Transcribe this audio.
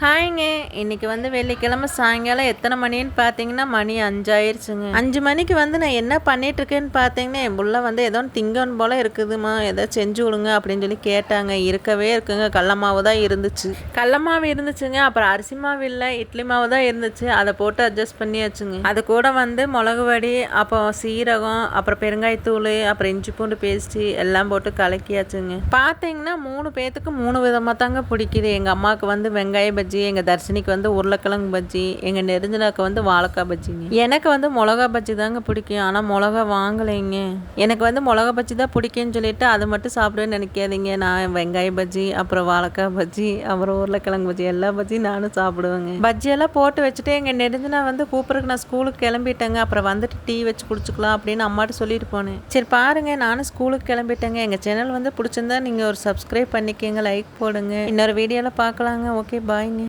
ஹாய்ங்க. இன்னைக்கு வெள்ளிக்கிழமை சாயங்காலம் எத்தனை மணின்னு பார்த்தீங்கன்னா, மணி 5 ஆயிருச்சுங்க. 5 மணிக்கு நான் என்ன பண்ணிட்டுருக்கேன்னு பார்த்தீங்கன்னா, என் புள்ள ஏதோ திங்கன்னு போல இருக்குதுமா, ஏதோ செஞ்சு விடுங்க அப்படின்னு சொல்லி கேட்டாங்க. இருக்கவே இருக்குங்க. கடல மாவு தான் இருந்துச்சு. கடல மாவு இருந்துச்சுங்க. அப்புறம் அரிசி மாவு இல்லை, இட்லி மாவு தான் இருந்துச்சு. அதை போட்டு அட்ஜஸ்ட் பண்ணியாச்சுங்க. அது கூட மிளகு வடி, அப்புறம் சீரகம், அப்புறம் பெருங்காயத்தூள், அப்புறம் இஞ்சி பூண்டு பேஸ்ட்டு எல்லாம் போட்டு கலக்கியாச்சுங்க. பார்த்தீங்கன்னா 3 பேத்துக்கு 3 விதமாக தாங்க பிடிக்குது. எங்கள் அம்மாவுக்கு வெங்காய பஜ்ஜி, எங்கள் தர்ஷினிக்கு உருளைக்கிழங்கு பஜ்ஜி, எங்கள் நெருஞ்சினாக்கு வாழைக்காய் பஜ்ஜிங்க. எனக்கு மிளகா பஜ்ஜி தாங்க பிடிக்கும். ஆனால் மிளகா வாங்கலைங்க. எனக்கு மிளகா பஜ்ஜி தான் பிடிக்கும்னு சொல்லிட்டு அதை மட்டும் சாப்பிடுவேன்னு நினைக்காதீங்க. நான் வெங்காய பஜ்ஜி, அப்புறம் வாழைக்காய் பஜ்ஜி, அப்புறம் உருளைக்கிழங்கு பஜ்ஜி, எல்லா பஜ்ஜியும் நானும் சாப்பிடுவேங்க. பஜ்ஜியெல்லாம் போட்டு வச்சுட்டு எங்கள் நெருஞ்சினா கூப்பிட்றதுக்கு நான் ஸ்கூலுக்கு கிளம்பிட்டேங்க. அப்புறம் வந்துட்டு டீ வச்சு குடிச்சுக்கலாம் அப்படின்னு அம்மாட்ட சொல்லிட்டு போனேன். சரி பாருங்க, நானும் ஸ்கூலுக்கு கிளம்பிட்டேங்க. எங்கள் சேனல் பிடிச்சிருந்தா நீங்கள் ஒரு சப்ஸ்கிரைப் பண்ணிக்கோங்க, லைக் போடுங்க. இன்னொரு வீடியோவில் பார்க்கலாங்க. ஓகே, பாய்ங்க.